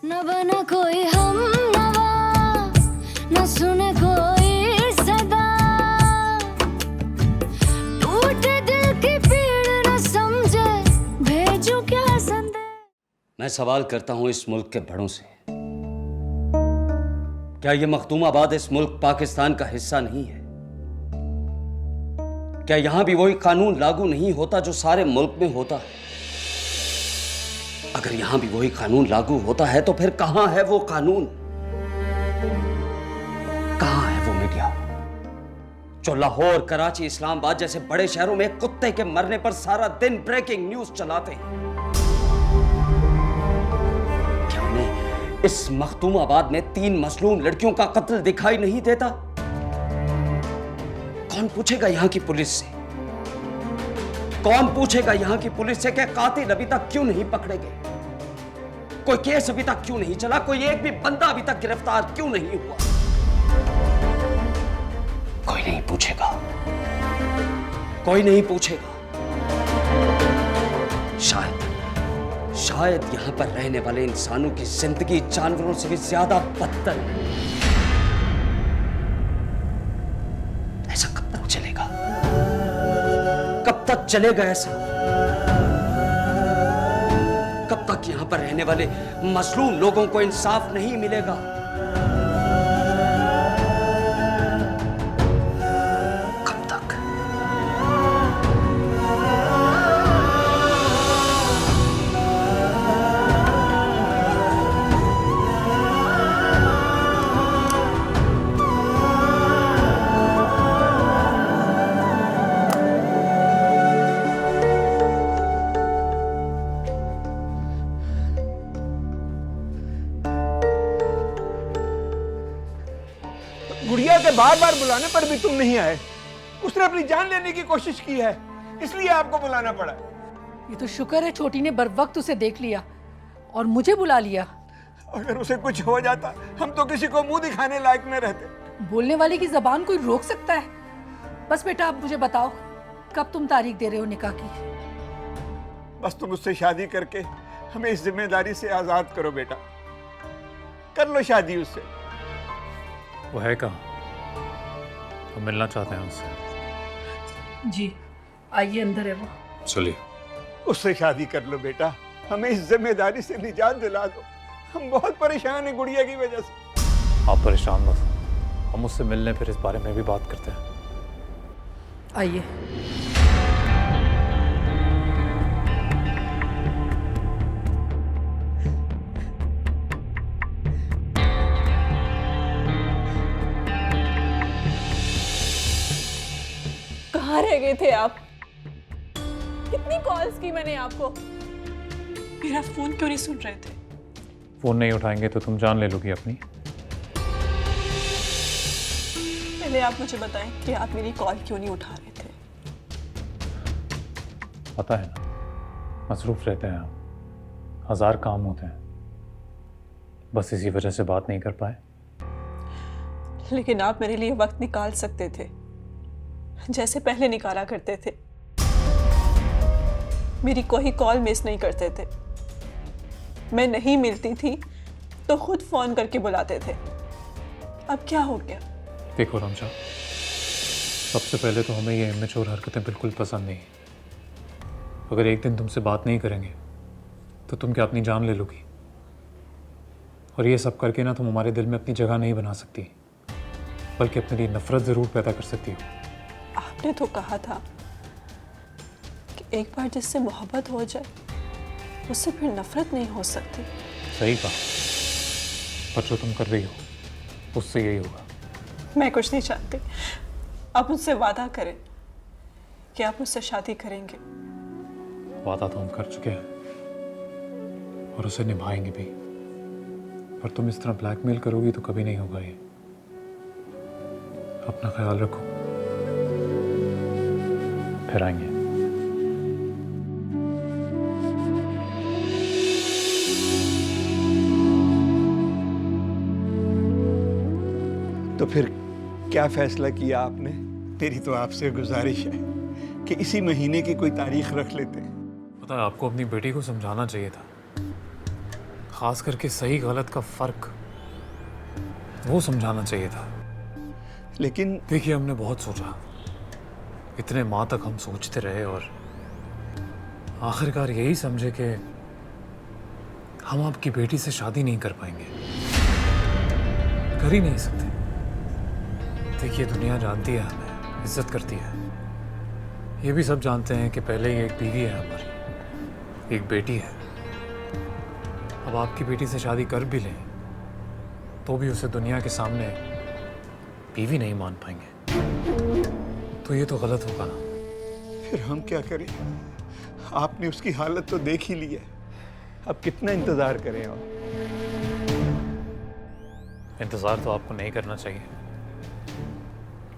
न बना कोई हम नवा, न सुने कोई सदा, टूटे दिल की पीड़ न समझे, भेजूं क्या संदेश। मैं सवाल करता हूं इस मुल्क के बड़ों से, क्या ये मखदूमाबाद इस मुल्क पाकिस्तान का हिस्सा नहीं है? क्या यहां भी वही कानून लागू नहीं होता जो सारे मुल्क में होता है? अगर यहां भी वही कानून लागू होता है तो फिर कहां है वो कानून? कहां है वो मीडिया जो लाहौर, कराची, इस्लामाबाद जैसे बड़े शहरों में कुत्ते के मरने पर सारा दिन ब्रेकिंग न्यूज चलाते हैं? क्या उन्हें इस मखदूमाबाद में 3 मसलूम लड़कियों का कत्ल दिखाई नहीं देता? कौन पूछेगा यहां की पुलिस से? कौन पूछेगा यहां की पुलिस से कि कातिल अभी तक क्यों नहीं पकड़े गए? कोई केस अभी तक क्यों नहीं चला? कोई एक भी बंदा अभी तक गिरफ्तार क्यों नहीं हुआ? कोई नहीं पूछेगा, कोई नहीं पूछेगा। शायद यहां पर रहने वाले इंसानों की जिंदगी जानवरों से भी ज्यादा बदतर है। ऐसा कब तक चलेगा? कब तक चलेगा ऐसा? कब तक यहां पर रहने वाले मजलूम लोगों को इंसाफ नहीं मिलेगा? कब तक? गुड़िया के बार बार बुलाने पर भी तुम नहीं आए। उसने अपनी जान लेने की कोशिश की है, इसलिए आपको बुलाना पड़ा। ये तो शुक्र है छोटी ने बर वक्त उसे देख लिया और मुझे बुला लिया। अगर उसे कुछ हो जाता हम तो किसी को मुंह दिखाने लायक न रहते। बोलने वाले की जबान कोई रोक सकता है? बस बेटा आप मुझे बताओ कब तुम तारीख दे रहे हो निकाह की? बस तुम उससे शादी करके हमें इस जिम्मेदारी से आजाद करो बेटा। कर लो शादी उससे। वो है कहाँ? हम मिलना चाहते हैं उससे। जी आइए, अंदर है वो। चलिए। उससे शादी कर लो बेटा, हमें इस जिम्मेदारी से निजात दिला दो। हम बहुत परेशान हैं गुड़िया की वजह से। आप परेशान मत हो, हम उससे मिलने फिर इस बारे में भी बात करते हैं। आइए। कहाँ रह गए थे आप? कितनी कॉल्स की मैंने आपको। मेरा फोन क्यों नहीं सुन रहे थे? फोन नहीं उठाएंगे तो तुम जान ले लोगी अपनी। पहले आप मुझे बताएं कि आप मेरी कॉल क्यों नहीं उठा रहे थे? पता है ना, मसरूफ रहते हैं हम, 1000 काम होते हैं, बस इसी वजह से बात नहीं कर पाए। लेकिन आप मेरे लिए वक्त निकाल सकते थे, जैसे पहले निकाला करते थे। मेरी कोई कॉल मिस नहीं करते थे। मैं नहीं मिलती थी तो खुद फोन करके बुलाते थे। अब क्या हो गया? देखो रमशा, सबसे पहले तो हमें ये इमेच्योर हरकतें बिल्कुल पसंद नहीं। अगर एक दिन तुमसे बात नहीं करेंगे तो तुम क्या अपनी जान ले लोगी? और ये सब करके ना तुम हमारे दिल में अपनी जगह नहीं बना सकती, बल्कि अपने लिए नफरत ज़रूर पैदा कर सकती हो। आपने तो कहा था कि एक बार जिससे मोहब्बत हो जाए उससे फिर नफरत नहीं हो सकती। सही कहा, पर जो तुम कर रही हो उससे यही होगा। मैं कुछ नहीं चाहती। आप मुझसे वादा करें कि आप मुझसे शादी करेंगे। वादा तो हम कर चुके हैं और उसे निभाएंगे भी, पर तुम इस तरह ब्लैकमेल करोगी तो कभी नहीं होगा ये। अपना ख्याल रखो, फिर आएंगे। तो फिर क्या फैसला किया आपने? मेरी तो आपसे गुजारिश है कि इसी महीने की कोई तारीख रख लेते। पता है, आपको अपनी बेटी को समझाना चाहिए था। खास करके सही गलत का फर्क वो समझाना चाहिए था। लेकिन देखिए, हमने बहुत सोचा, इतने माह तक हम सोचते रहे और आखिरकार यही समझे कि हम आपकी बेटी से शादी नहीं कर पाएंगे, कर ही नहीं सकते। देखिए, दुनिया जानती है हमें, इज्जत करती है। ये भी सब जानते हैं कि पहले ही एक बीवी है हमारी, एक बेटी है। अब आपकी बेटी से शादी कर भी लें तो भी उसे दुनिया के सामने बीवी नहीं मान पाएंगे, तो ये तो गलत होगा ना। फिर हम क्या करें? आपने उसकी हालत तो देख ही ली है, अब कितना इंतजार करें? और इंतज़ार तो आपको नहीं करना चाहिए,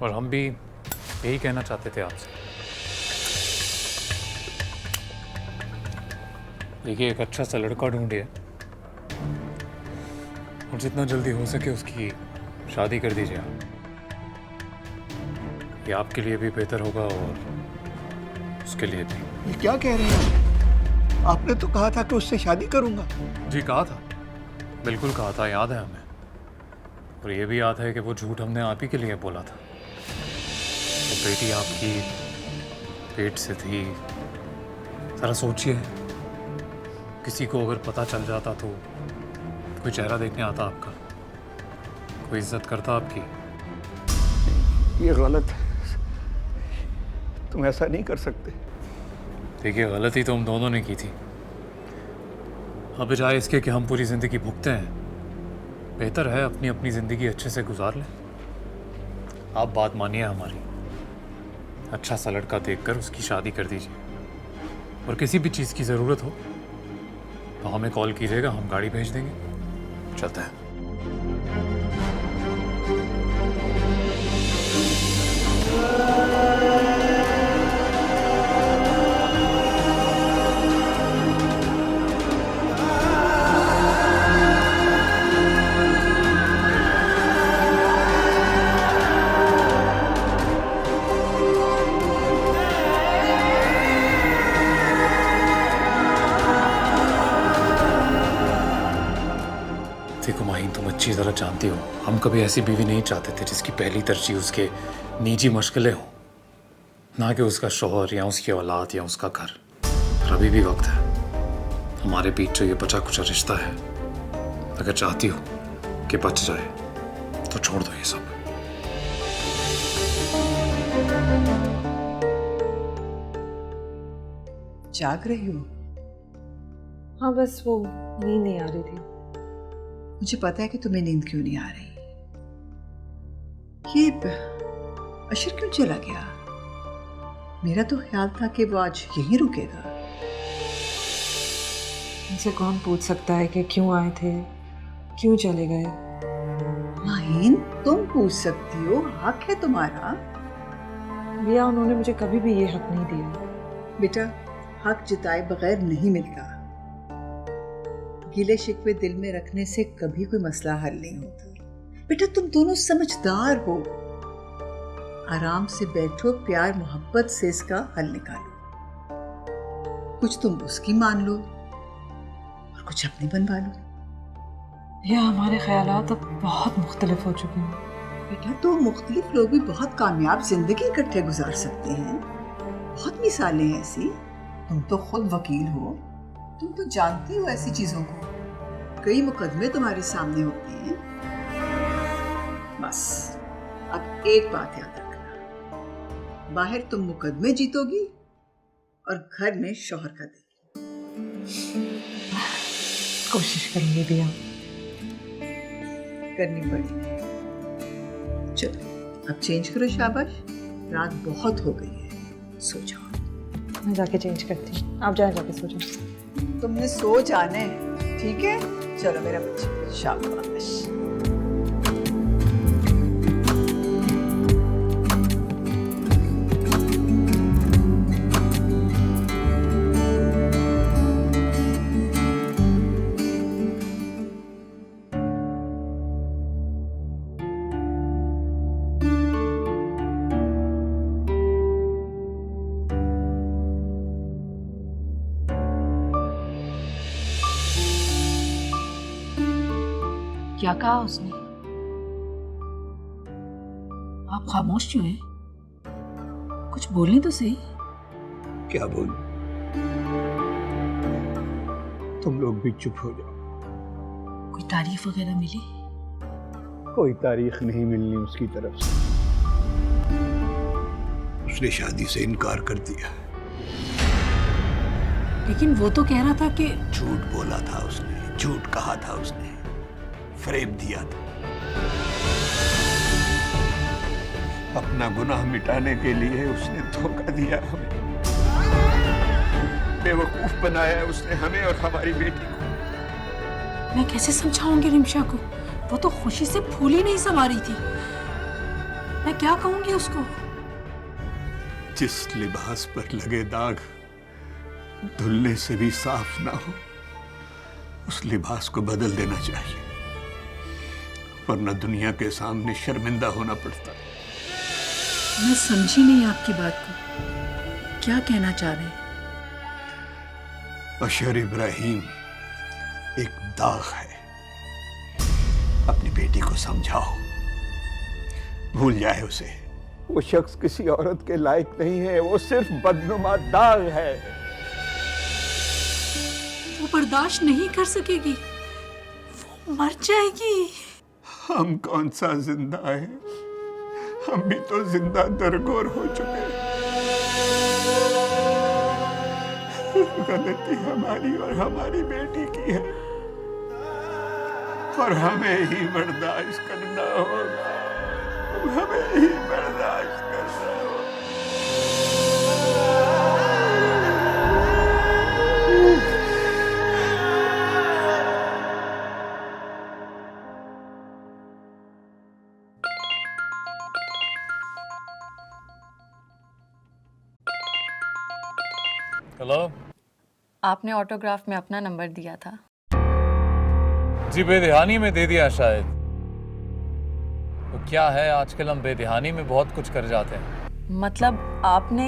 और हम भी यही कहना चाहते थे आपसे। देखिए, एक अच्छा सा लड़का ढूंढिए और जितना जल्दी हो सके उसकी शादी कर दीजिए आप। ये आपके लिए भी बेहतर होगा और उसके लिए भी। ये क्या कह रहे हैं? आपने तो कहा था कि उससे शादी करूंगा। जी, कहा था, बिल्कुल कहा था, याद है हमें। और ये भी याद है कि वो झूठ हमने आप ही के लिए बोला था। तो बेटी आपकी पेट से थी। ज़रा सोचिए, किसी को अगर पता चल जाता तो कोई चेहरा देखने आता आपका, कोई इज्जत करता आपकी? ये गलत है, तुम ऐसा नहीं कर सकते। देखिए, गलती तो हम दोनों ने की थी। अब बजाय इसके कि हम पूरी ज़िंदगी भुगते हैं, बेहतर है अपनी अपनी ज़िंदगी अच्छे से गुजार लें। आप बात मानिए हमारी, अच्छा सा लड़का देखकर उसकी शादी कर दीजिए। और किसी भी चीज़ की ज़रूरत हो तो हमें कॉल कीजिएगा, हम गाड़ी भेज देंगे। चलते हैं। देखो माहीन, तुम अच्छी तरह जानती हो, हम कभी ऐसी बीवी नहीं चाहते थे जिसकी पहली तरजीह उसके निजी मशगले हो, ना कि उसका शौहर या उसकी औलाद या उसका घर। और अभी भी वक्त है। हमारे बीच जो ये बचा कुचा रिश्ता है, अगर चाहती हो कि बच जाए तो छोड़ दो ये सब। जाग रही हो? हाँ, बस वो नींद नहीं आ रही थी। मुझे पता है कि तुम्हें नींद क्यों नहीं आ रही। ये अशर क्यों चला गया? मेरा तो ख्याल था कि वो आज यहीं रुकेगा। इनसे कौन पूछ सकता है कि क्यों आए थे, क्यों चले गए? माहीन, तुम पूछ सकती हो, हक है तुम्हारा। भैया, उन्होंने मुझे कभी भी ये हक नहीं दिया। बेटा, हक जिताए बगैर नहीं मिलता। गिले शिकवे दिल में रखने से कभी कोई मसला हल नहीं होता। बेटा, तुम दोनों समझदार हो, आराम से बैठो, प्यार मोहब्बत से इसका हल निकालो। कुछ तुम उसकी मान लो और कुछ अपनी बनवा लो। भैया, हमारे ख्यालात अब बहुत मुख्तलिफ हो चुके हैं। बेटा, तो मुख्तलिफ लोग भी बहुत कामयाब जिंदगी इकट्ठे गुजार सकते हैं। बहुत मिसालें हैं ऐसी। तुम तो खुद वकील हो, तुम तो जानती हो ऐसी चीजों को। कई मुकदमे तुम्हारे सामने होते हैं। बस अब एक बात याद रखना, बाहर तुम मुकदमे जीतोगी और घर में शौहर का देगी। कोशिश करेंगे भैया। करनी पड़ेगी। चलो अब चेंज करो, शाबाश। रात बहुत हो गई है, सो जाओ। मैं जाके चेंज करती हूँ, आप जाके सो जाओ। तुमने सो जाना है, ठीक है? चलो मेरा बच्चा, शाबाश। क्या कहा उसने? आप खामोश क्यों हैं? कुछ बोलने तो सही। क्या बोलूं? तुम लोग भी चुप हो जाओ। कोई तारीफ वगैरह मिली? कोई तारीख नहीं मिलनी उसकी तरफ से। उसने शादी से इनकार कर दिया। लेकिन वो तो कह रहा था कि झूठ बोला था उसने, झूठ कहा था उसने, फरेब दिया था। अपना गुनाह मिटाने के लिए उसने धोखा दिया हमें, बेवकूफ बनाया उसने हमें और हमारी बेटी को। मैं कैसे समझाऊंगी रिमशा को? वो तो खुशी से फूल ही नहीं समा रही थी। मैं क्या कहूंगी उसको? जिस लिबास पर लगे दाग धुलने से भी साफ ना हो, उस लिबास को बदल देना चाहिए, वरना दुनिया के सामने शर्मिंदा होना पड़ता। मैं समझी नहीं आपकी बात को। क्या कहना चाह रहे हैं? अशर इब्राहिम एक दाग है। अपनी बेटी को समझाओ, भूल जाए उसे। वो शख्स किसी औरत के लायक नहीं है, वो सिर्फ बदनुमा दाग है। वो बर्दाश्त नहीं कर सकेगी, वो मर जाएगी। हम कौन सा जिंदा है, हम भी तो जिंदा दरगोर हो चुके हैं। गलती हमारी और हमारी बेटी की है, और हमें ही बर्दाश्त करना होगा, हमें ही बर्दाश्त करना होगा। हेलो। आपने ऑटोग्राफ में अपना नंबर दिया था। जी बेदहानी में दे दिया शायद। वो क्या है, आजकल हम बेदहानी में बहुत कुछ कर जाते हैं। मतलब आपने?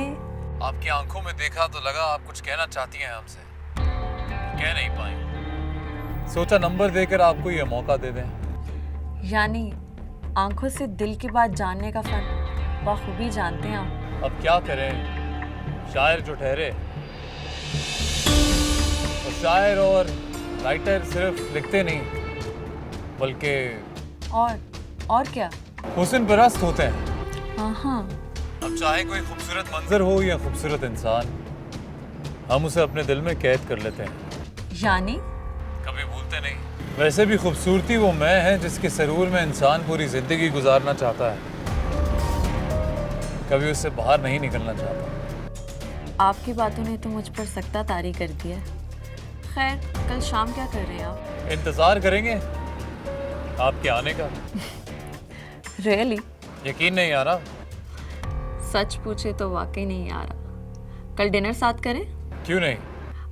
आपकी आंखों में देखा तो लगा आप कुछ कहना चाहती हैं हमसे, कह नहीं पाई। सोचा नंबर देकर आपको ये मौका दे दें। यानी आंखों से दिल की बात जानने का फर्क बखूबी जानते हैं आप। अब क्या करें, शायर जो ठहरे। और शायर और राइटर सिर्फ लिखते नहीं, बल्कि और क्या? हुस्न परस्त होते हैं। हाँ। अब चाहे कोई खूबसूरत मंजर हो या खूबसूरत इंसान, हम उसे अपने दिल में कैद कर लेते हैं। यानी कभी भूलते नहीं। वैसे भी खूबसूरती वो मैं है जिसके सरूर में इंसान पूरी जिंदगी गुजारना चाहता है, कभी उससे बाहर नहीं निकलना चाहता। आपकी बातों ने तो मुझ पर सख्ता तारी कर दिया। खैर, कल शाम क्या कर रहे हैं आप? इंतजार करेंगे आपके आने का। रियली? यकीन नहीं आ रहा? सच पूछे तो वाकई नहीं आ रहा। कल डिनर साथ करें? क्यों नहीं।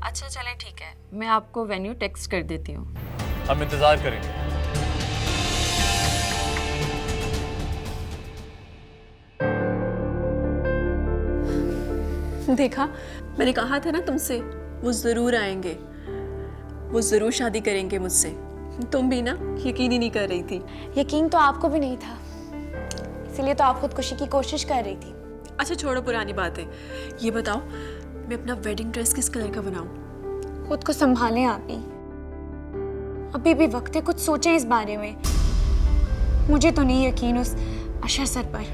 अच्छा चलें, ठीक है, मैं आपको वेन्यू टेक्स्ट कर देती हूँ। हम इंतजार करेंगे। देखा, मैंने कहा था ना तुमसे, वो जरूर आएंगे, वो जरूर शादी करेंगे मुझसे। तुम भी ना यकीन ही नहीं कर रही थी। यकीन तो आपको भी नहीं था, इसलिए तो आप खुदकुशी की कोशिश कर रही थी। अच्छा छोड़ो पुरानी बातें, ये बताओ मैं अपना वेडिंग ड्रेस किस कलर का बनाऊं? खुद को संभालें आप ही, अभी भी वक्त है, कुछ सोचें इस बारे में। मुझे तो नहीं यकीन उस अशर सर पर।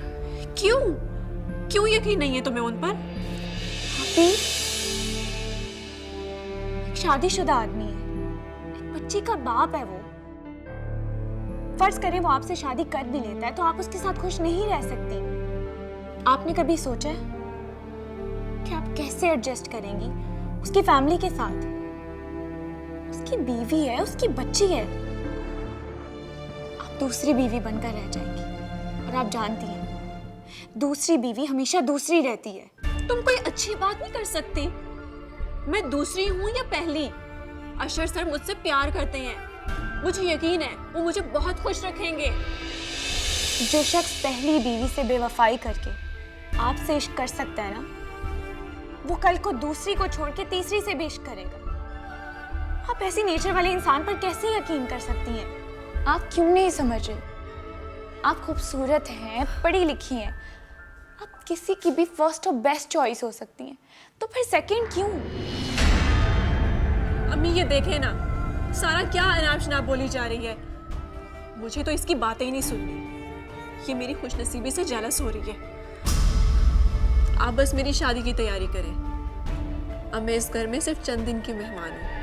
क्यों यकीन नहीं है तुम्हें उन पर? आप एक शादीशुदा आदमी है, एक बच्ची का बाप है। वो फर्ज करें वो आपसे शादी कर भी लेता है तो आप उसके साथ खुश नहीं रह सकती। आपने कभी सोचा है कि आप कैसे एडजस्ट करेंगी उसकी फैमिली के साथ? उसकी बीवी है, उसकी बच्ची है, आप दूसरी बीवी बनकर रह जाएंगी। और आप जानती हैं दूसरी बीवी हमेशा दूसरी रहती है। तुम कोई अच्छी बात नहीं कर सकती। मैं दूसरी हूं या पहली? अशर सर मुझसे प्यार करते हैं, मुझे यकीन है वो मुझे बहुत खुश रखेंगे। जो शख्स पहली बीवी से बेवफाई करके आपसे इश्क कर सकता है ना, वो कल को दूसरी को छोड़ के तीसरी से भी इश्क करेगा। आप ऐसी नेचर वाले इंसान पर कैसे यकीन कर सकती हैं? आप क्यों नहीं समझ रहे? आप खूबसूरत हैं, पढ़ी लिखी हैं, आप किसी की भी फर्स्ट और बेस्ट चॉइस हो सकती हैं, तो फिर सेकंड क्यों? अम्मी ये देखे ना, सारा क्या अनाप शनाप बोली जा रही है। मुझे तो इसकी बातें ही नहीं सुननी। ये मेरी खुशनसीबी से जेलस हो रही है। आप बस मेरी शादी की तैयारी करें। अब मैं इस घर में सिर्फ चंद दिन की मेहमान हूँ।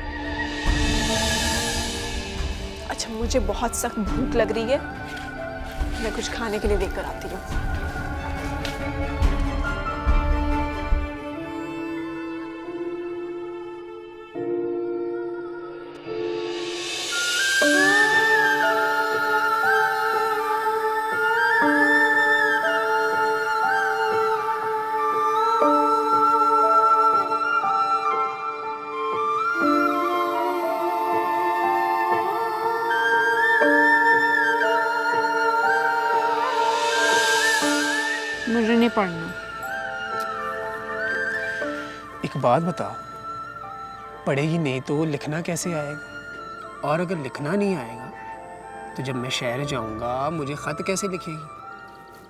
अच्छा, मुझे बहुत सख्त भूख लग रही है, मैं कुछ खाने के लिए लेकर आती हूँ। मुझे नहीं पढ़ना। एक बात बताओ, पढ़ेगी नहीं तो लिखना कैसे आएगा? और अगर लिखना नहीं आएगा तो जब मैं शहर जाऊंगा मुझे खत कैसे लिखेगी?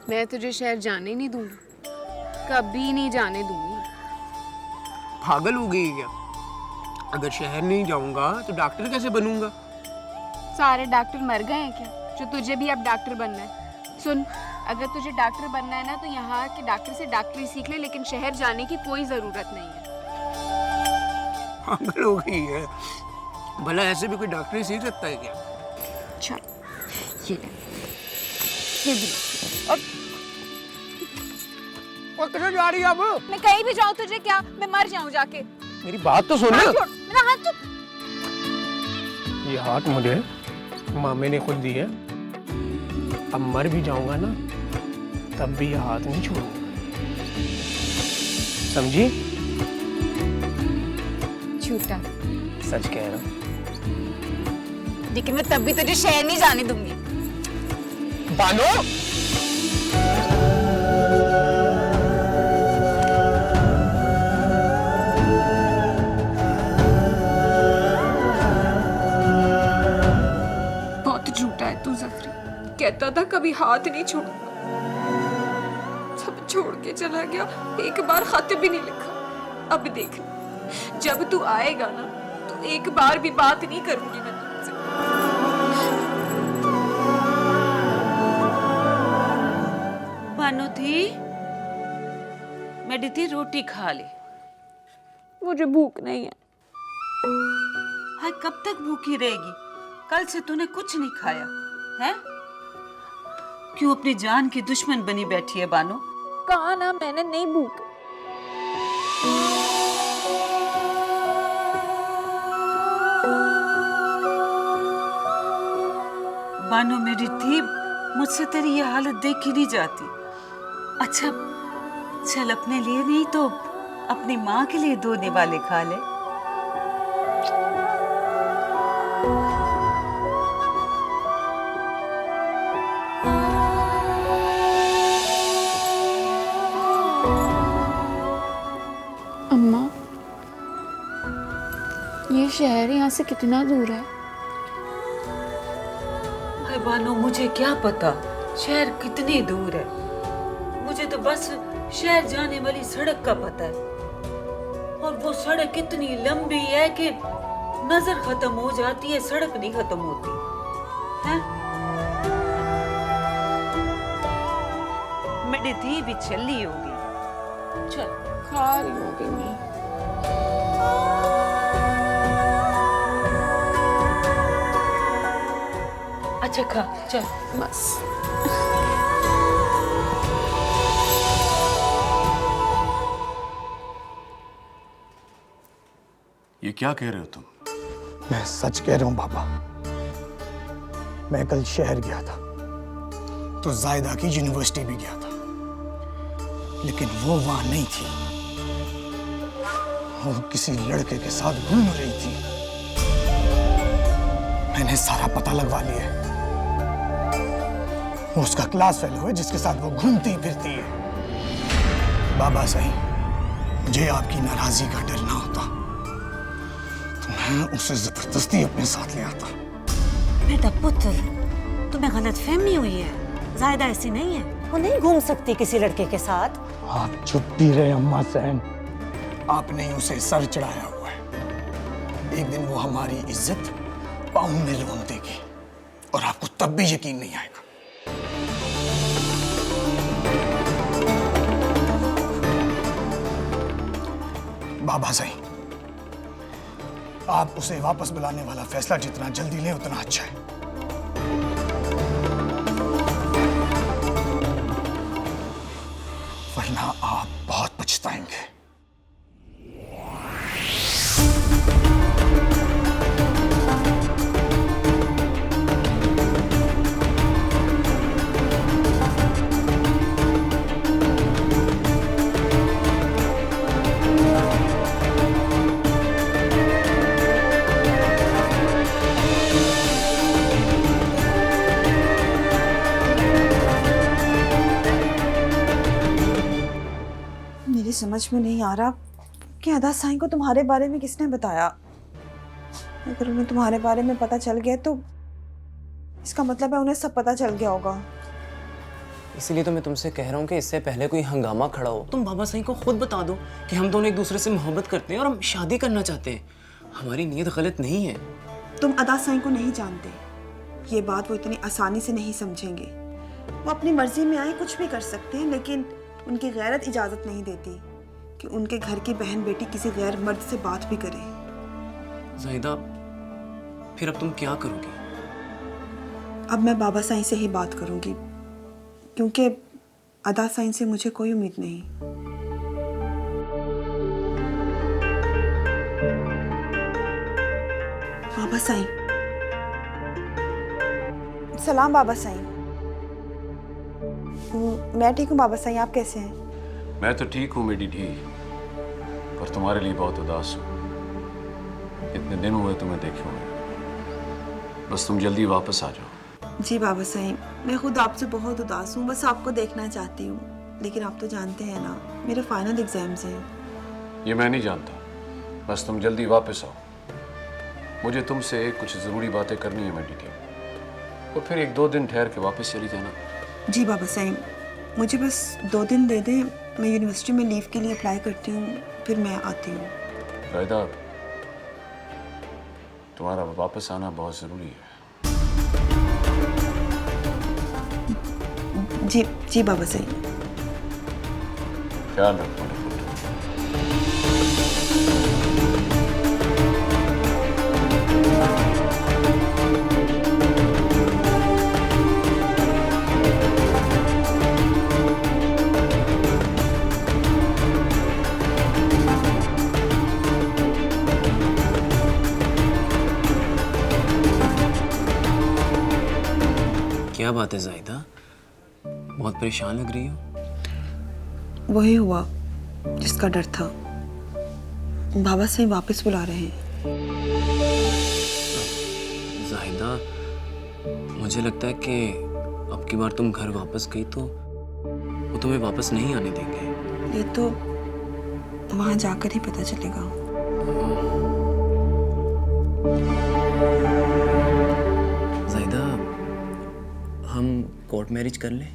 मैं तुझे शहर जाने नहीं दूंगी, कभी नहीं जाने दूंगी। पागल हो गई क्या? अगर शहर नहीं जाऊंगा तो डॉक्टर कैसे बनूंगा? सारे डॉक्टर मर गए हैं क्या जो तुझे भी अब डॉक्टर बनना है? सुन, अगर तुझे डॉक्टर बनना है ना तो यहाँ के डॉक्टर से डॉक्टरी सीख ले, लेकिन शहर जाने की कोई जरूरत नहीं है। पागल हो गई है? भला ऐसे भी कोई डॉक्टरी सीख सकता है क्या? अच्छा, ये ले, ये भी। और किधर जा रही है अब? मैं कहीं भी जाऊँ तुझे क्या, मैं मर जाऊँ जाके। मेरी बात तो सुन। मेरा हाथ तो। ये हाथ मुझे मामे ने खुद दी है। अब मर भी जाऊंगा ना तब भी ये हाथ नहीं छोड़ूंगा, समझी? झूठा। सच कह रहा हूँ। लेकिन मैं तब भी तुझे शहर नहीं जाने दूंगी। बानो! बहुत झूठा है तू जफरी। कहता था कभी हाथ नहीं छोड़ूंगा, सब छोड़ के चला गया, एक बार खत भी नहीं लिखा। अब देख, जब तू आएगा ना तो एक बार भी बात नहीं करूंगी मैं तुझसे। बानो थी, मेरी थी रोटी खा ले। मुझे भूख नहीं है। हाय, कब तक भूखी रहेगी? कल से तूने कुछ नहीं खाया है? क्यों अपनी जान की दुश्मन बनी बैठी है बानो? कहा ना मैंने, नहीं भूख। बानो मेरी थी, मुझसे तेरी ये हालत देखी नहीं जाती। अच्छा चल, अपने लिए नहीं तो अपनी माँ के लिए 2 निवाले खा ले। अम्मा, ये शहर यहाँ से कितना दूर है? हाय बानो, मुझे क्या पता शहर कितनी दूर है। मुझे तो बस शहर जाने वाली सड़क का पता है, और वो सड़क इतनी लंबी है कि नजर खत्म हो जाती है, सड़क नहीं खत्म होती है। मेरी धी भी चली होगी। चल, खा रही होगी मैं। अच्छा खा, चल बस। ये क्या कह रहे हो तुम? मैं सच कह रहा हूँ बाबा। मैं कल शहर गया था तो जायदा की यूनिवर्सिटी भी गया था, लेकिन वो वहां नहीं थी। वो किसी लड़के के साथ घूम रही थी। मैंने सारा पता लगवा लिया है। वो उसका क्लास फेलो है जिसके साथ वो घूमती फिरती है। बाबा सही, मुझे आपकी नाराजगी का डर ना होता तो मैं उसे जबरदस्ती अपने साथ ले आता। बेटा पुत्र, तुम्हें गलतफहमी हुई है। जायदा ऐसी नहीं है, वो नहीं घूम सकती किसी लड़के के साथ। आप चुप भी रहे अम्मा सहन। आपने ही उसे सर चढ़ाया हुआ है। एक दिन वो हमारी इज्जत पाँव में रोन देगी और आपको तब भी यकीन नहीं आएगा। बाबा सही, आप उसे वापस बुलाने वाला फैसला जितना जल्दी लें उतना अच्छा है। वरना आप बहुत पछताएंगे। मेरी समझ में नहीं आ रहा कि अदा साईं को तुम्हारे बारे में किसने बताया। अगर उन्हें तुम्हारे बारे में पता चल गया तो इसका मतलब है उन्हें सब पता चल गया होगा। इसीलिए तो मैं तुमसे कह रहा हूँ कि इससे पहले कोई हंगामा खड़ा हो, तुम बाबा साईं को खुद बता दो कि हम दोनों एक दूसरे से मोहब्बत करते हैं और हम शादी करना चाहते हैं। हमारी नीयत गलत नहीं है। तुम अदा साईं को नहीं जानते, ये बात वो इतनी आसानी से नहीं समझेंगे। वो अपनी मर्जी में आए कुछ भी कर सकते हैं, लेकिन उनकी गैरत इजाजत नहीं देती कि उनके घर की बहन बेटी किसी गैर मर्द से बात भी करे। ज़ाहिदा, फिर अब तुम क्या करोगी? अब मैं बाबा साईं से ही बात करूंगी, क्योंकि अदा साईं से मुझे कोई उम्मीद नहीं। बाबा साईं। सलाम बाबा साईं। मैं ठीक हूँ बाबा साईं, आप कैसे हैं? मैं तो ठीक हूँ मेरी ढी, पर तुम्हारे लिए बहुत उदास हूँ। इतने दिन हुए तुम्हें देखे हुए, बस तुम जल्दी वापस आ जाओ। जी बाबा साईं, मैं खुद आपसे बहुत उदास हूँ, बस आपको देखना चाहती हूँ। लेकिन आप तो जानते हैं ना, मेरे फाइनल एग्जाम्स हैं। ये मैं नहीं जानता, बस तुम जल्दी वापस आओ। मुझे तुमसे कुछ ज़रूरी बातें करनी है मेरी ढी, और फिर 1-2 दिन ठहर के वापस चली जाना। जी बाबा साईं, मुझे बस 2 दिन दे दें, मैं यूनिवर्सिटी में लीव के लिए अप्लाई करती हूँ, फिर मैं आती हूँ। ज़ाहिदा, तुम्हारा वापस आना बहुत ज़रूरी है। जी जी बाबा साईं। ख्याल रखो मेरे पुत्र। क्या बात है ज़ाहिदा, बहुत परेशान लग रही हो? वही हुआ जिसका डर था। बाबा साईं वापस बुला रहे हैं। ज़ाहिदा, मुझे लगता है कि अब की बार तुम घर वापस गई तो वो तुम्हें वापस नहीं आने देंगे। ये तो वहां जाकर ही पता चलेगा। ज़ाहिदा, हम कोर्ट मैरिज कर लें?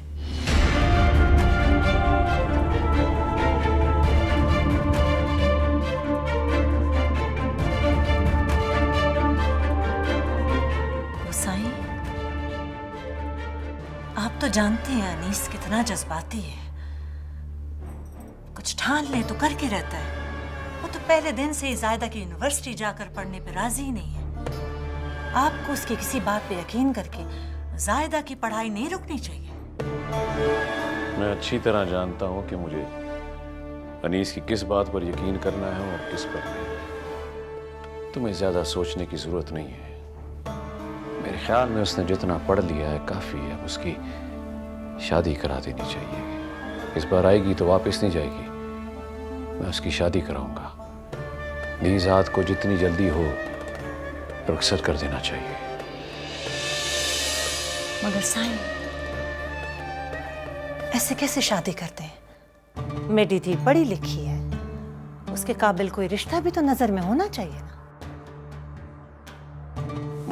साईं, आप तो जानते हैं अनीस कितना जज्बाती है। कुछ ठान ले तो करके रहता है। वो तो पहले दिन से ही ज़ायदा की यूनिवर्सिटी जाकर पढ़ने पे राजी ही नहीं है। आपको उसकी किसी बात पे यकीन करके ज़ायदा की पढ़ाई नहीं रुकनी चाहिए। मैं अच्छी तरह जानता हूँ कि मुझे अनीस की किस बात पर यकीन करना है और किस पर नहीं। तुम्हें ज़्यादा सोचने की ज़रूरत नहीं है। मेरे ख्याल में उसने जितना पढ़ लिया है काफ़ी है। उसकी शादी करा देनी चाहिए। इस बार आएगी तो वापस नहीं जाएगी। मैं उसकी शादी कराऊंगा। नीज़ात को जितनी जल्दी हो रुखसत कर देना चाहिए। मगर साईं, ऐसे कैसे शादी करते हैं? मेरी धी पढ़ी लिखी है, उसके काबिल कोई रिश्ता भी तो नजर में होना चाहिए ना।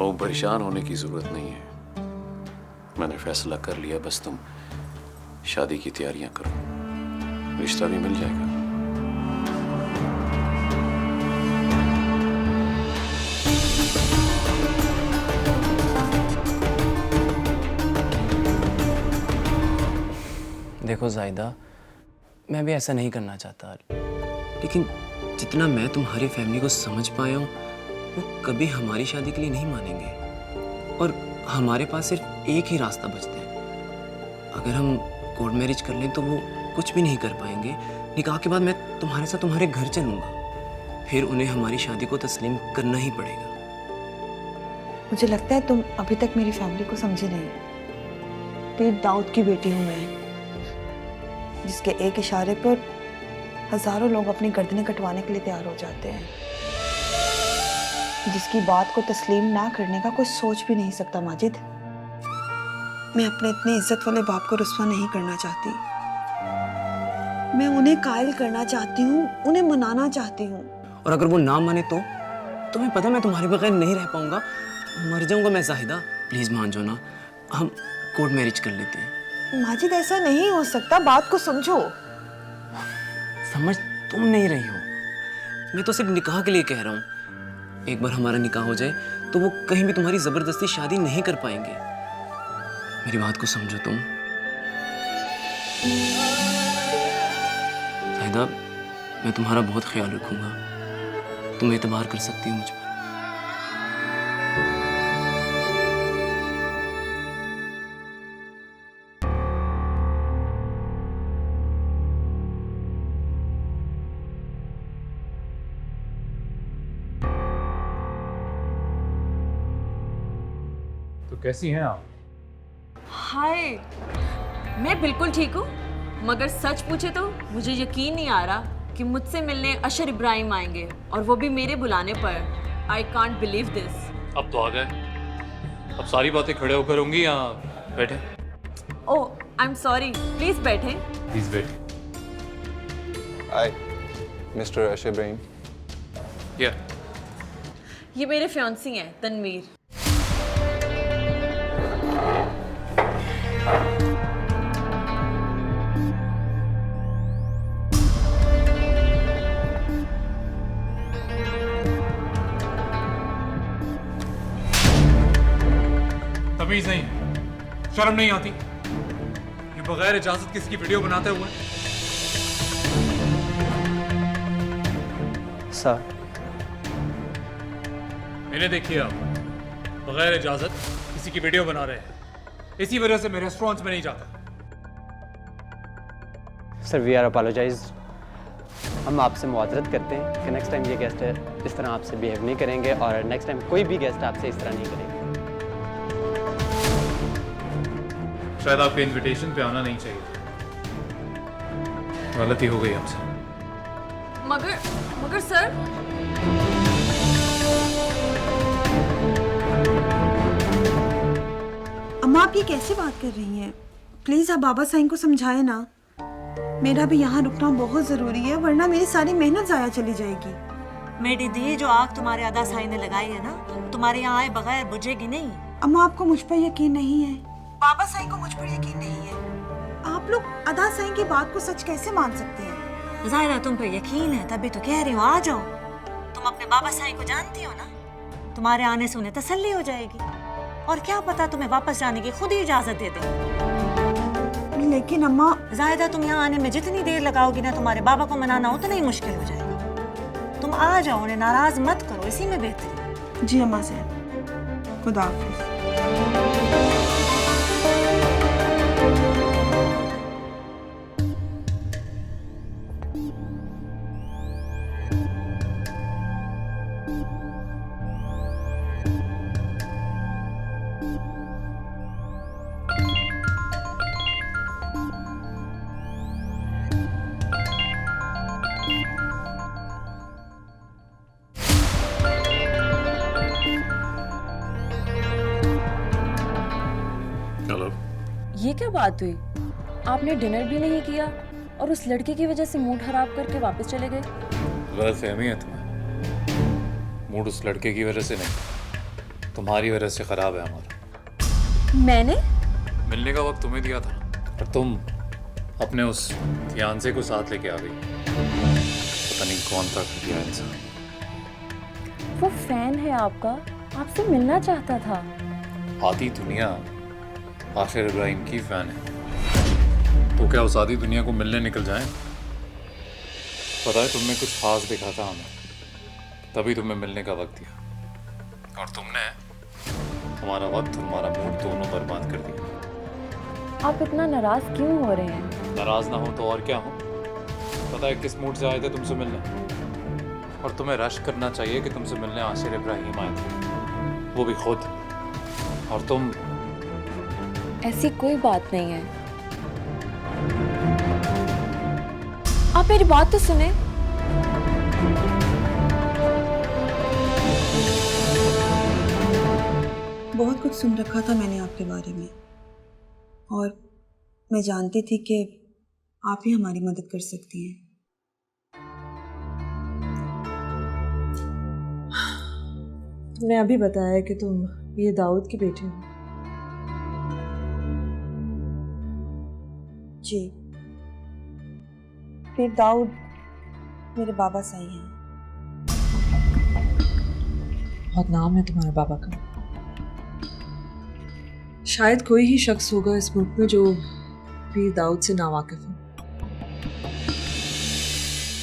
बहुत परेशान होने की जरूरत नहीं है। मैंने फैसला कर लिया, बस तुम शादी की तैयारियां करो, रिश्ता भी मिल जाएगा। देखो जायदा, मैं भी ऐसा नहीं करना चाहता, लेकिन जितना मैं तुम्हारी फैमिली को समझ पाया हूँ, वो कभी हमारी शादी के लिए नहीं मानेंगे। और हमारे पास सिर्फ एक ही रास्ता बचता है। अगर हम कोर्ट मैरिज कर लें तो वो कुछ भी नहीं कर पाएंगे। निकाह के बाद मैं तुम्हारे साथ तुम्हारे घर चलूँगा, फिर उन्हें हमारी शादी को तस्लीम करना ही पड़ेगा। मुझे लगता है तुम अभी तक मेरी फैमिली को समझे नहीं। पीर दाऊद की बेटी हूँ मैं, जिसके एक इशारे पर हजारों लोग अपनी गर्दनें कटवाने के लिए तैयार हो जाते हैं, जिसकी बात को तस्लीम ना करने का कोई सोच भी नहीं सकता। माजिद, मैं अपने इतने इज्जत वाले बाप को रुस्वा नहीं करना चाहती। मैं उन्हें कायल करना चाहती हूँ, उन्हें मनाना चाहती हूँ। और अगर वो ना माने तो तुम्हें पता मैं तुम्हारे बगैर नहीं रह पाऊंगा, मर जाऊंगा मैं। जाहिदा प्लीज मान जाओ ना, हम कोर्ट मैरिज कर लेते हैं। माजिद, ऐसा नहीं हो सकता, बात को समझो। समझ तुम नहीं रही हो, मैं तो सिर्फ निकाह के लिए कह रहा हूँ। एक बार हमारा निकाह हो जाए तो वो कहीं भी तुम्हारी जबरदस्ती शादी नहीं कर पाएंगे। मेरी बात को समझो तुम। जाहिदा, मैं तुम्हारा बहुत ख्याल रखूंगा, तुम एतबार कर सकती हो मुझ पर। तो कैसी हैं आप? हाय, मैं बिल्कुल ठीक हूँ, मगर सच पूछे तो मुझे यकीन नहीं आ रहा कि मुझसे मिलने अशर इब्राहिम आएंगे, और वो भी मेरे बुलाने पर। I can't believe this. अब तो आ गए। अब सारी बातें खड़े होकर होंगी या बैठे? ओह, आई एम सॉरी, प्लीज बैठे। प्लीज बैठे। हाय मिस्टर अशर इब्राहिम। ये मेरे फियांसी हैं, तनवीर। तमीज नहीं, शर्म नहीं आती ये बगैर इजाजत किसकी वीडियो बनाते हुए? सर, इन्हें देखिए, आप बगैर इजाजत किसी की वीडियो बना रहे हैं। इसी वजह से मैं रेस्टोरेंट्स में नहीं जाता। Sir, we are apologise. हम आपसे मुआतरत करते हैं कि नेक्स्ट टाइम ये गेस्ट इस तरह आपसे बिहेव नहीं करेंगे, और नेक्स्ट टाइम कोई भी गेस्ट आपसे इस तरह नहीं करेंगे। शायद आपके इनविटेशन पे आना नहीं चाहिए, गलती हो गई हमसे। मगर सर, अम्मा, आप ये कैसे बात कर रही हैं? प्लीज आप बाबा साईं को समझाएं ना। मेरा भी यहाँ रुकना बहुत जरूरी है, वरना मेरी सारी मेहनत जाया चली जाएगी। मेरी दी, जो आग तुम्हारे अदा साईं ने लगाई है ना, तुम्हारे यहाँ आए बगैर बुझेगी नहीं। अम्मा, आपको मुझ पर यकीन नहीं है, बाबा साईं को मुझ पर यकीन नहीं है। आप लोग अदा साईं की बात को सच कैसे मान सकते हैं? जाहिरा, तुम पे यकीन है तभी तो कह रही हो, आ जाओ। तुम अपने बाबा साईं को जानती हो ना, तुम्हारे आने से उन्हें तसल्ली हो जाएगी, और क्या पता तुम्हें वापस जाने की खुद ही इजाजत दे दें। लेकिन अम्मा, जाहिदा, तुम यहाँ आने में जितनी देर लगाओगी ना, तुम्हारे बाबा को मनाना उतना ही मुश्किल हो जाएगा। तुम आ जाओ, उन्हें नाराज मत करो, इसी में बेहतरी। जी अम्मा साहब, खुदा हाफिज। ये क्या बात हुई? आपने डिनर भी नहीं किया और उस लड़के की वजह से मूड खराब करके वापस चले गए। गलतफहमी है तुम्हें। मूड उस लड़के की वजह से नहीं, तुम्हारी वजह से खराब है हमारा। मैंने? मिलने का वक्त तुम्हें दिया था और तुम अपने उस फियांसे को साथ लेके आ गई। पता नहीं कौन था घटिया इंसान। वो फैन है आपका, आपसे मिलना चाहता था। आधी दुनिया आशिर इब्राहिम की फैन है, तो क्या उस आधी दुनिया को मिलने निकल जाएं? पता है तुमने कुछ खास देखा था हमें, तभी तुम्हें मिलने का वक्त दिया, और तुमने हमारा वक्त और हमारा मूड दोनों बर्बाद कर दिया। आप इतना नाराज क्यों हो रहे हैं? नाराज ना हो तो और क्या हो। पता है किस मूड से आए थे तुमसे मिलने, और तुम्हें रश करना चाहिए कि तुमसे मिलने आशिर इब्राहिम आए थे, वो भी खुद। और तुम ऐसी कोई बात नहीं है। आप मेरी बात तो सुने। बहुत कुछ सुन रखा था मैंने आपके बारे में, और मैं जानती थी कि आप ही हमारी मदद कर सकती हैं। तुमने अभी बताया कि तुम ये दाऊद की बेटी हो। जी, फिर दाऊद मेरे बाबा सही हैं। बहुत नाम है तुम्हारे बाबा का। शायद कोई ही शख्स होगा इस मुल्क में जो पीर दाऊद से नावाकिफ हो।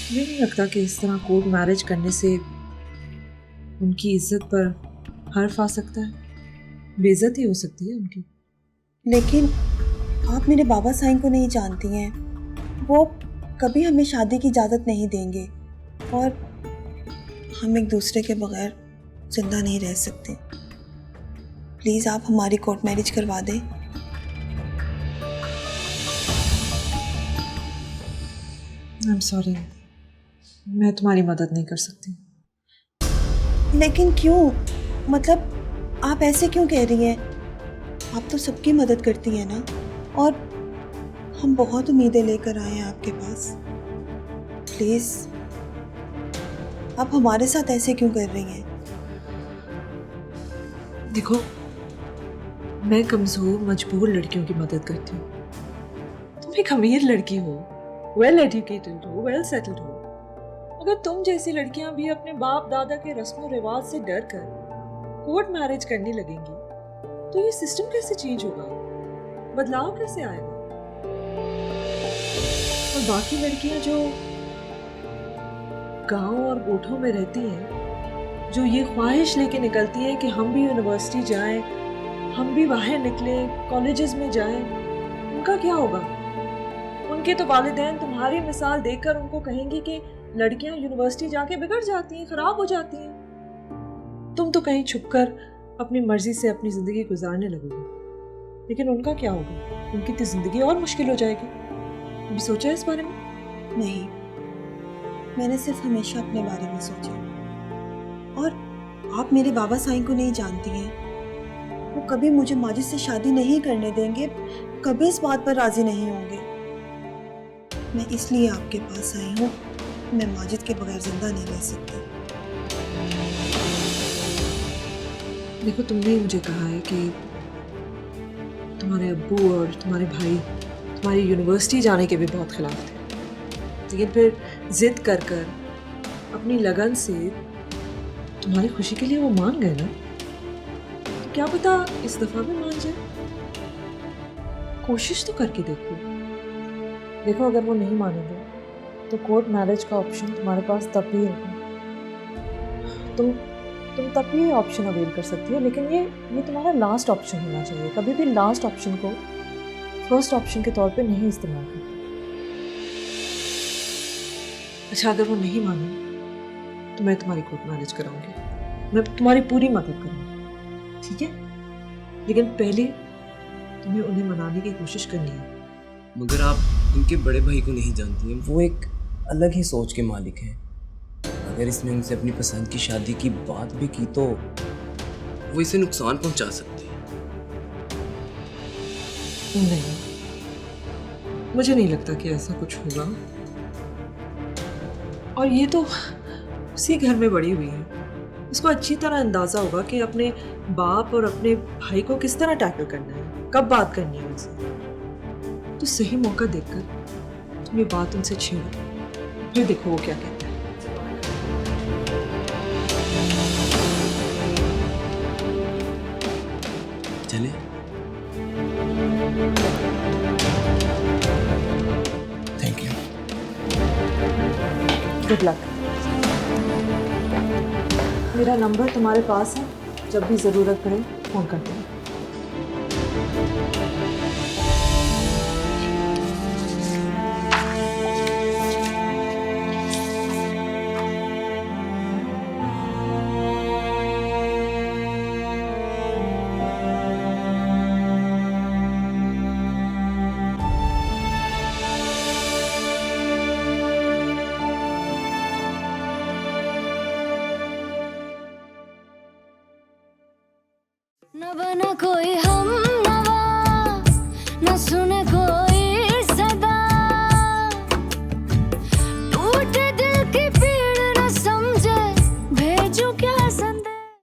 मुझे नहीं लगता कि इस तरह कोर्ट मैरिज करने से उनकी इज्जत पर हर्फ आ सकता है, बेइज्जती हो सकती है उनकी। लेकिन आप मेरे बाबा साईं को नहीं जानती हैं। वो कभी हमें शादी की इजाज़त नहीं देंगे, और हम एक दूसरे के बगैर जिंदा नहीं रह सकते। प्लीज़ आप हमारी कोर्ट मैरिज करवा दें। आई एम सॉरी, मैं तुम्हारी मदद नहीं कर सकती। लेकिन क्यों? मतलब आप ऐसे क्यों कह रही हैं? आप तो सबकी मदद करती हैं ना, और हम बहुत उम्मीदें लेकर आए हैं आपके पास। प्लीज़ आप हमारे साथ ऐसे क्यों कर रही हैं? देखो, मैं कमज़ोर मजबूर लड़कियों की मदद करती हूँ। तुम एक अमीर लड़की हो, वेल एजुकेटेड हो, वेल सेटल्ड हो। अगर तुम जैसी लड़कियां भी अपने बाप दादा के रस्म और रिवाज से डर कर कोर्ट मैरिज करने लगेंगी, तो ये सिस्टम कैसे चेंज होगा? बदलाव कैसे आएगा? और बाकी लड़कियां जो गांव और गोठों में रहती हैं, जो ये ख्वाहिश लेके निकलती हैं कि हम भी यूनिवर्सिटी जाएं, हम भी बाहर निकले, कॉलेजेस में जाएं, उनका क्या होगा? उनके तो वालिदैन तुम्हारी मिसाल देखकर उनको कहेंगी कि लड़कियां यूनिवर्सिटी जाके बिगड़ जाती हैं, खराब हो जाती हैं। तुम तो कहीं छुपकर अपनी मर्जी से अपनी जिंदगी गुजारने लगोगे, लेकिन उनका क्या होगा? उनकी तो जिंदगी और मुश्किल हो जाएगी। अभी सोचा है इस बारे में? नहीं, मैंने सिर्फ हमेशा अपने बारे में सोचा। और आप मेरे बाबा साईं को नहीं जानती हैं। वो कभी मुझे माजिद से शादी नहीं करने देंगे, कभी इस बात पर राजी नहीं होंगे। मैं इसलिए आपके पास आई हूँ। मैं माजिद के बगैर जिंदा नहीं रह सकती। देखो, तुमने मुझे कहा है कि तुम्हारे अब्बू और तुम्हारे भाई तुम्हारी यूनिवर्सिटी जाने के भी बहुत खिलाफ थे, लेकिन फिर जिद कर कर अपनी लगन से तुम्हारी खुशी के लिए वो मान गए ना। तो क्या पता इस दफा भी मान जाए। कोशिश तो करके देखो। देखो, अगर वो नहीं मानेंगे तो कोर्ट मैरिज का ऑप्शन तुम्हारे पास तब भी होगा। तुम तब भी ये ऑप्शन अवेल कर सकती हो, लेकिन ये तुम्हारा लास्ट ऑप्शन होना चाहिए। कभी भी लास्ट ऑप्शन को फर्स्ट ऑप्शन के तौर पे नहीं इस्तेमाल करना। अच्छा, अगर वो नहीं माने तो मैं तुम्हारी कोर्ट मैरिज कराऊंगी, मैं तुम्हारी पूरी मदद करूंगी, ठीक है? लेकिन पहले तुम्हें उन्हें मनाने की कोशिश करनी है। मगर आप उनके बड़े भाई को नहीं जानती हैं। वो एक अलग ही सोच के मालिक हैं। अगर इसने उनसे अपनी पसंद की शादी की बात भी की तो वो इसे नुकसान पहुंचा सकते हैं। नहीं, मुझे नहीं लगता कि ऐसा कुछ होगा। और ये तो उसी घर में बड़ी हुई है, इसको अच्छी तरह अंदाजा होगा कि अपने बाप और अपने भाई को किस तरह टैकल करना है, कब बात करनी है उनसे। तो सही मौका देखकर तुम ये बात उनसे छेड़ो, फिर देखो वो क्या कहता है। चले? Thank you. Good luck. मेरा नंबर तुम्हारे पास है, जब भी ज़रूरत पड़े फ़ोन कर देना। न बना कोई